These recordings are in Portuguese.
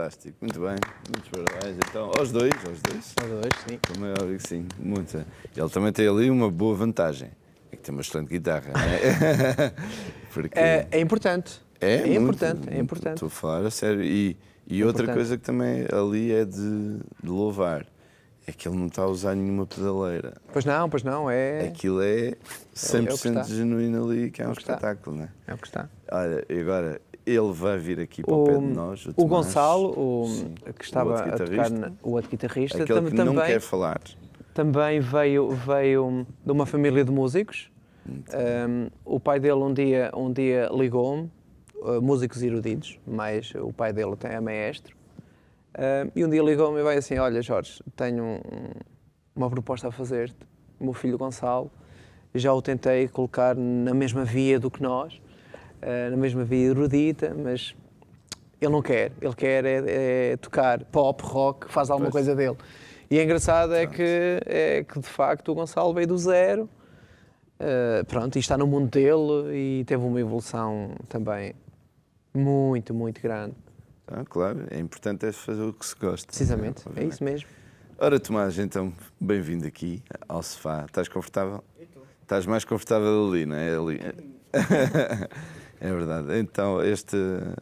Fantástico, muito bem, muitos parabéns. Então, aos dois, Sim. como é óbvio que sim, muito. Ele também tem ali uma boa vantagem, é que tem uma excelente guitarra, não é? Porque É importante. É importante. Estou a falar a sério. E outra coisa que também ali é de louvar, é que ele não está a usar nenhuma pedaleira. Pois não, é... Aquilo é 100% genuíno ali, que é um espetáculo, não é? É o que está. Olha, e agora ele vai vir aqui para o pé de nós. O Gonçalo, que estava a tocar, o outro guitarrista, aquele que não quer falar. Também veio de uma família de músicos. O pai dele um dia ligou-me, músicos eruditos, mas o pai dele é maestro. E um dia ligou-me e vai assim: olha, Jorge, tenho uma proposta a fazer-te. O meu filho Gonçalo, já o tentei colocar na mesma via do que nós, na mesma via erudita, mas ele não quer. Ele quer é tocar pop, rock, faz alguma coisa dele. E é engraçado é que de facto o Gonçalo veio do zero, pronto, e está no mundo dele e teve uma evolução também muito, muito grande. Claro, é importante fazer o que se gosta. Precisamente, é isso mesmo. Ora, Tomás, então, bem-vindo aqui ao sofá. Estás confortável? Estás mais confortável ali, não é? Ali. É verdade. Então,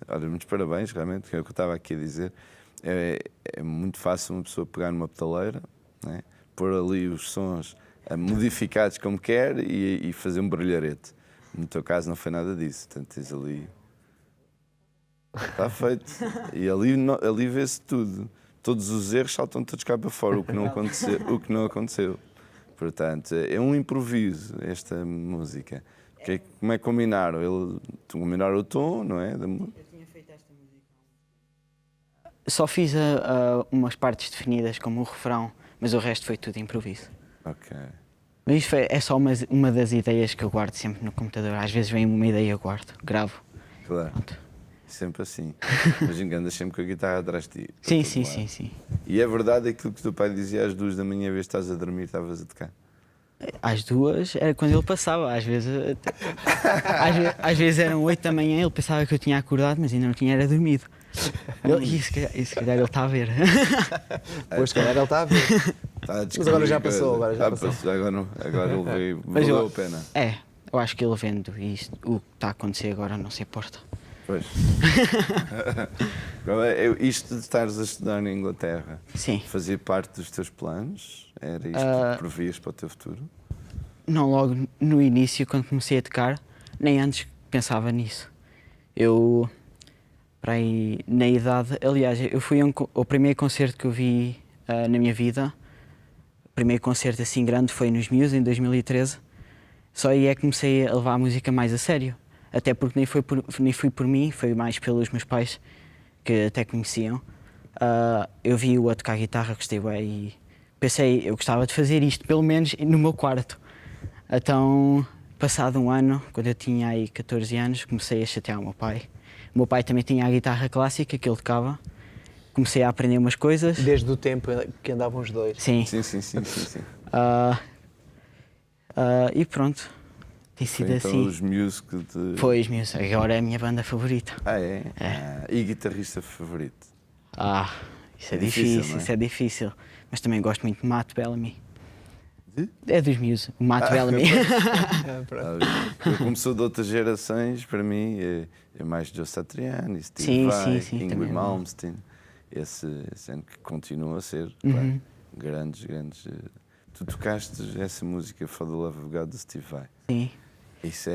olha, muitos parabéns, realmente, que é o que eu estava aqui a dizer. É muito fácil uma pessoa pegar numa pedaleira, não é? Pôr ali os sons modificados como quer e fazer um brilharete. No teu caso não foi nada disso, portanto tens ali... Está feito. E ali vê-se tudo. Todos os erros saltam todos cá para fora, o que não aconteceu. Portanto, é um improviso esta música. Como é que combinaram? Combinaram o tom, não é? Eu tinha feito esta música. Só fiz umas partes definidas, como o refrão, mas o resto foi tudo improviso. Ok. Mas isto é só uma das ideias que eu guardo sempre no computador. Às vezes vem uma ideia e eu guardo, gravo. Claro. Pronto. Sempre assim. Mas andas sempre com a guitarra atrás de ti. Sim. E é verdade aquilo que o teu pai dizia às 2 da manhã, vez estás a dormir, estavas a tocar? Às 2 era quando ele passava, às vezes eram 8 da manhã, ele pensava que eu tinha acordado, mas ainda não tinha era dormido. E se calhar ele está a ver. Pois, se calhar ele está a ver. Mas agora já passou. Agora ele veio, valeu a pena. Eu acho que ele vendo isto, o que está a acontecer agora não se importa. Pois. Isto de estares a estudar na Inglaterra, sim, fazia parte dos teus planos? Era isto que previas para o teu futuro? Não, logo no início, quando comecei a tocar, nem antes pensava nisso. Eu, para aí, na idade, aliás, eu fui ao primeiro concerto que eu vi na minha vida, o primeiro concerto assim grande foi nos Muse, em 2013, só aí é que comecei a levar a música mais a sério. Até porque nem fui por mim, foi mais pelos meus pais, que até conheciam. Eu vi-o a tocar guitarra, gostei bem e pensei, eu gostava de fazer isto, pelo menos no meu quarto. Então, passado um ano, quando eu tinha aí 14 anos, comecei a chatear o meu pai. O meu pai também tinha a guitarra clássica que ele tocava. Comecei a aprender umas coisas. Desde o tempo que andavam os dois? Sim. Sim. E pronto. Tem sido então assim. Os Muse que Foi os Muse, agora é a minha banda favorita. É? E guitarrista favorito? Isso é difícil, isso é difícil. Mas também gosto muito de Matt Bellamy. É dos Muse, o Matt Bellamy. Começou de outras gerações, para mim é mais Joe Satriani, Steve Vai, Ingrid Malmsteen. Esse ano que continua a ser grandes. Tu tocaste essa música For the Love of God do Steve Vai. Sim. Isso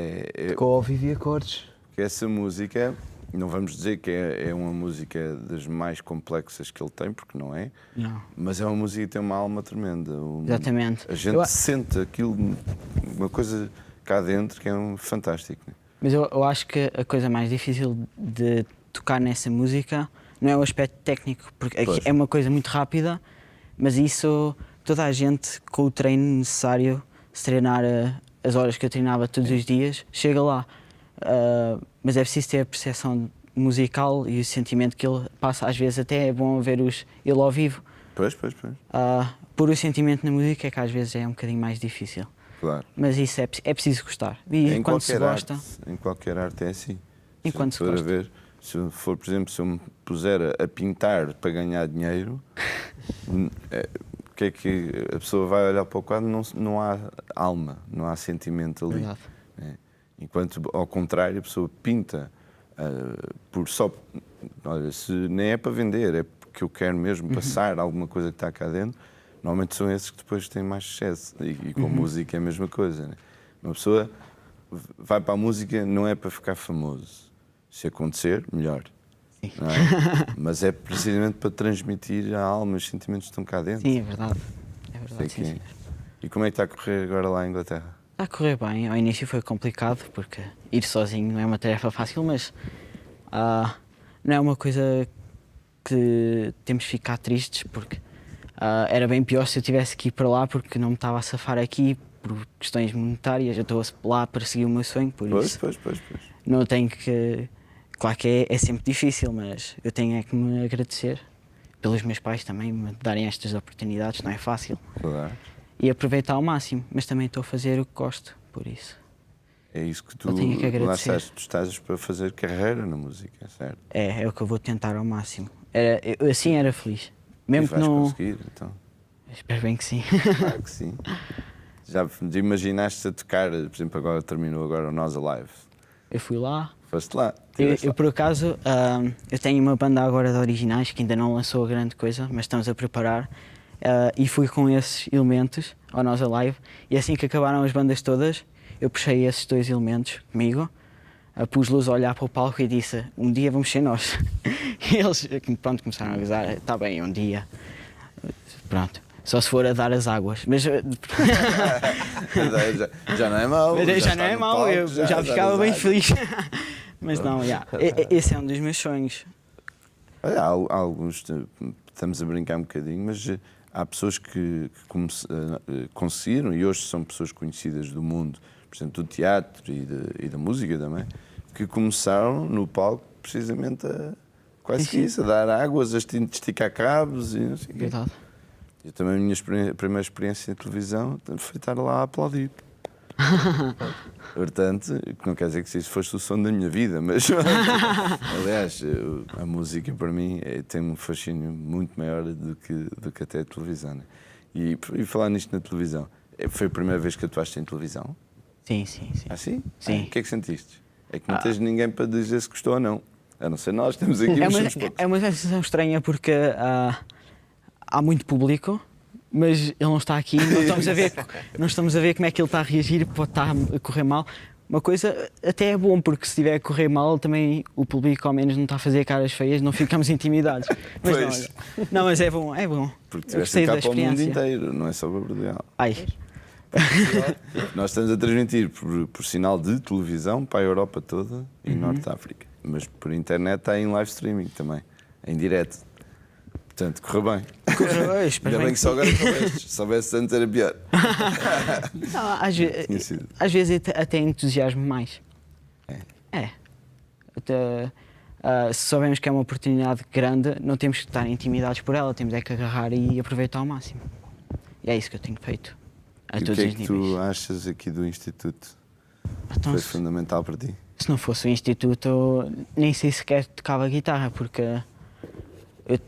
Tocou ao vivo e acordes. Essa música, não vamos dizer que é uma música das mais complexas que ele tem, porque não é. Não. Mas é uma música que tem uma alma tremenda. Exatamente. A gente sente aquilo, uma coisa cá dentro que é fantástico. Mas eu acho que a coisa mais difícil de tocar nessa música não é o aspecto técnico, porque é uma coisa muito rápida, mas isso toda a gente com o treino necessário, se treinar as horas que eu treinava todos os dias, chega lá. Mas é preciso ter a percepção musical e o sentimento que ele passa. Às vezes até é bom ver ele ao vivo. Pois. Por o sentimento na música é que às vezes é um bocadinho mais difícil. Claro. Mas isso é preciso gostar. E quando se gosta... Em qualquer arte é assim. Enquanto se gosta. Se eu for, por exemplo, se eu me puser a pintar para ganhar dinheiro, o que é que a pessoa vai olhar para o quadro? Não há alma, não há sentimento ali. Verdade. Enquanto, ao contrário, a pessoa pinta por só... Olha, se nem é para vender, é porque eu quero mesmo passar alguma coisa que está cá dentro, normalmente são esses que depois têm mais sucesso. E com a música é a mesma coisa. Né? Uma pessoa vai para a música não é para ficar famoso. Se acontecer, melhor. Não é? Mas é precisamente para transmitir a alma, os sentimentos que estão cá dentro. Sim, é verdade. É verdade, sim, senhor. E como é que está a correr agora lá em Inglaterra? Está a correr bem. Ao início foi complicado, porque ir sozinho não é uma tarefa fácil, mas não é uma coisa que temos que ficar tristes, porque era bem pior se eu tivesse que ir para lá, porque não me estava a safar aqui por questões monetárias. Eu estou lá para seguir o meu sonho, por isso Pois. não tenho que... Claro que é sempre difícil, mas eu tenho é que me agradecer pelos meus pais também me darem estas oportunidades, não é fácil. Claro. E aproveitar ao máximo, mas também estou a fazer o que gosto, por isso. É isso que tu Eu tenho que agradecer. lá estás, tu estás para fazer carreira na música, certo? É o que eu vou tentar ao máximo. Eu assim era feliz. E Mesmo que vais não. conseguir, então. Espero bem que sim. Claro que sim. Já imaginaste a tocar, por exemplo, agora terminou agora o Nós Alive. Eu fui lá. Foste lá. Eu por acaso, eu tenho uma banda agora de originais que ainda não lançou grande coisa, mas estamos a preparar. E fui com esses elementos ao Nós Alive. E assim que acabaram as bandas todas, eu puxei esses 2 elementos comigo, pus-los a olhar para o palco e disse: um dia vamos ser nós. E eles, pronto, começaram a avisar: está bem, um dia. Pronto. Só se for a dar as águas. Mas já não é mau. já não é mau, eu já ficava bem feliz. Mas não, esse é um dos meus sonhos. Olha, há alguns, estamos a brincar um bocadinho, mas há pessoas que conseguiram, e hoje são pessoas conhecidas do mundo, por exemplo, do teatro e da música também, que começaram no palco precisamente a quase isso, a dar águas, a esticar cabos e não sei o quê. Verdade. Eu também, a minha primeira experiência em televisão foi estar lá a aplaudir. Portanto, não quer dizer que isso fosse o som da minha vida, mas aliás, a música para mim tem um fascínio muito maior do que até a televisão. Né? E falar nisto na televisão, foi a primeira vez que atuaste em televisão? Sim. Ah, sim? Sim. O que é que sentiste? É que não tens ninguém para dizer se gostou ou não. A não ser nós, temos aqui É uma sensação estranha porque há muito público, mas ele não está aqui, não estamos a ver como é que ele está a reagir, pode estar a correr mal. Uma coisa até é bom, porque se estiver a correr mal, também o público ao menos não está a fazer caras feias, não ficamos intimidados. Mas não, mas é bom. Porque tiveste cá para o mundo inteiro, não é só para Portugal. Ai. Nós estamos a transmitir por sinal de televisão para a Europa toda e Norte de África. Mas por internet está em live streaming também, em direto. Portanto, correu bem. Ainda bem que só agora soubeste. Se soubesse antes era pior. Não, às vezes até entusiasmo mais. Se soubermos que é uma oportunidade grande, não temos que estar intimidados por ela, temos é que agarrar e aproveitar ao máximo. E é isso que eu tenho feito a todos os níveis. E o que é que tu achas aqui do Instituto? Então, foi fundamental para ti? Se não fosse o Instituto, eu nem sei sequer tocava guitarra, porque eu,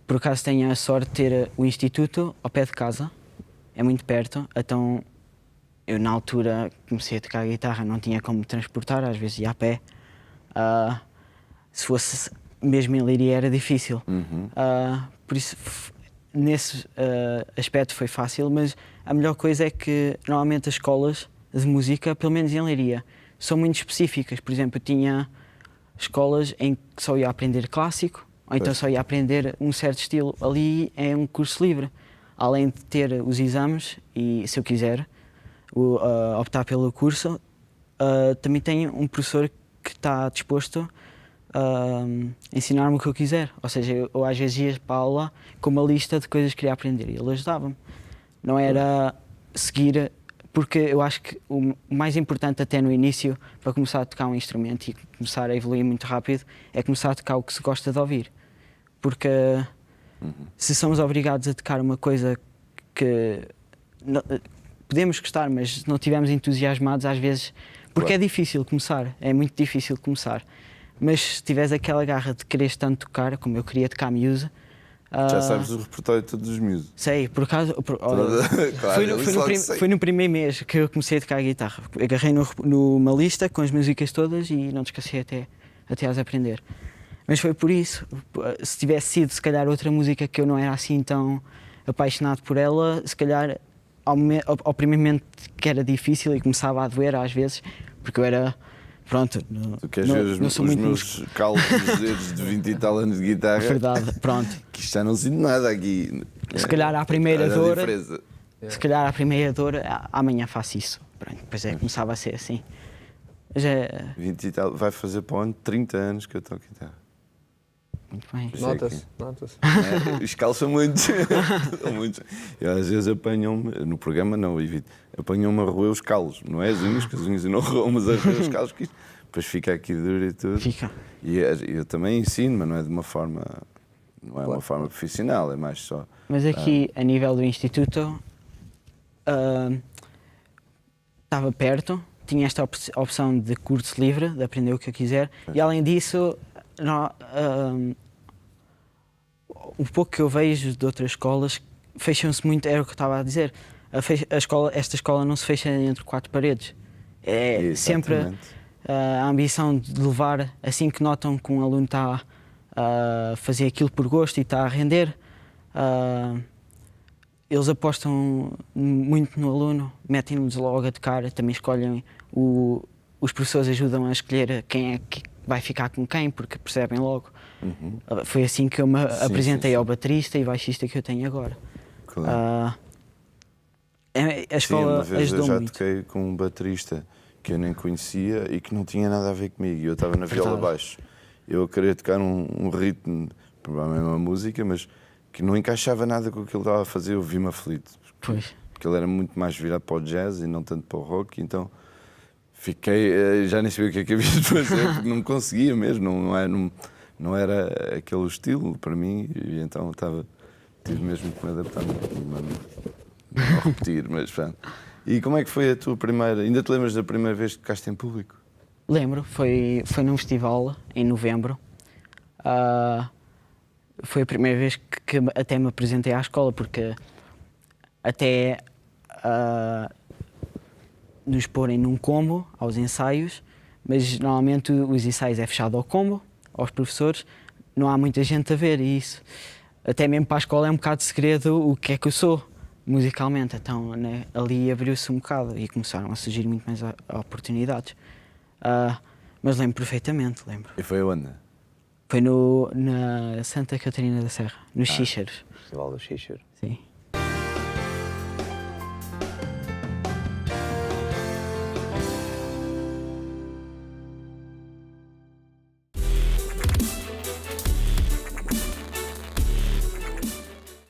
por acaso, tenho a sorte de ter o Instituto ao pé de casa, é muito perto, então eu na altura comecei a tocar guitarra, não tinha como me transportar, às vezes ia a pé. Se fosse mesmo em Leiria era difícil. Por isso, nesse aspecto foi fácil, mas a melhor coisa é que normalmente as escolas de música, pelo menos em Leiria, são muito específicas. Por exemplo, eu tinha escolas em que só ia aprender clássico, ou então só ia aprender um certo estilo. Ali é um curso livre. Além de ter os exames, e se eu quiser optar pelo curso, também tenho um professor que está disposto a ensinar-me o que eu quiser. Ou seja, eu às vezes ia para a aula com uma lista de coisas que queria aprender e ele ajudava-me. Não era seguir, porque eu acho que o mais importante até no início para começar a tocar um instrumento e começar a evoluir muito rápido é começar a tocar o que se gosta de ouvir. Porque se somos obrigados a tocar uma coisa que podemos gostar, mas se não estivermos entusiasmados às vezes, porque é difícil começar, é muito difícil começar. mas se tiveres aquela garra de quereres tanto tocar, como eu queria tocar Muse... Já sabes o repertório todo dos Muse. Sei, por acaso... Claro, foi no primeiro mês que eu comecei a tocar a guitarra. Agarrei numa lista com as músicas todas e não te esqueci até as aprender. Mas foi por isso. Se tivesse sido, se calhar, outra música que eu não era assim tão apaixonado por ela, se calhar, ao primeiro momento que era difícil e começava a doer às vezes, porque eu era... Pronto, Tu queres ver os meus calos dos dedos de 20 e tal anos de guitarra? Verdade, pronto. Que isto já não sinto nada aqui. Se calhar à primeira dor, diferença. se calhar à primeira dor, amanhã faço isso. Pronto, depois começava a ser assim. Mas 20 e tal, vai fazer para o ano 30 anos que eu toco guitarra. muito bem. Nota-se. Os calos são muitos. São muitos. Eu às vezes apanham-me, no programa não, evito, apanham-me a roer os calos. Não é as unhas, que as unhas eu não roo, mas a roer os calos, que isto depois fica aqui duro e tudo. Fica. E eu também ensino, mas não é de uma forma, não é uma forma profissional, é mais só. Mas aqui, a nível do instituto, estava perto, tinha esta opção de curso livre, de aprender o que eu quiser, e além disso, o pouco que eu vejo de outras escolas, fecham-se muito, era o que eu estava a dizer, esta escola não se fecha entre quatro paredes. É sempre a ambição de levar, assim que notam que um aluno está a fazer aquilo por gosto e está a render, eles apostam muito no aluno, metem-nos logo a tocar, também escolhem, os professores ajudam a escolher quem é que vai ficar com quem, porque percebem logo. Foi assim que eu me apresentei ao baterista e baixista que eu tenho agora. Claro. A escola uma vez ajudou eu já muito. toquei com um baterista que eu nem conhecia e que não tinha nada a ver comigo. Eu estava na viola baixo. Eu queria tocar um ritmo, provavelmente uma música, mas que não encaixava nada com o que ele estava a fazer. Eu vi-me aflito. Pois. Porque ele era muito mais virado para o jazz e não tanto para o rock, então fiquei, já nem sabia o que é que havia de fazer, porque não conseguia mesmo, não era aquele estilo para mim, e então tive mesmo que me adaptar, não repetir, mas pronto. E como é que foi a tua primeira, ainda te lembras da primeira vez que tocaste em público? Lembro, foi num festival em novembro. Foi a primeira vez que até me apresentei à escola, porque até nos porem num combo aos ensaios, mas normalmente os ensaios é fechado ao combo, aos professores, não há muita gente a ver e isso. Até mesmo para a escola é um bocado de segredo o que é que eu sou musicalmente, então né, ali abriu-se um bocado e começaram a surgir muito mais oportunidades. Mas lembro perfeitamente, lembro. E foi onde? Foi na Santa Catarina da Serra, nos Xíxaros. Festival do Xíxaro. Sim.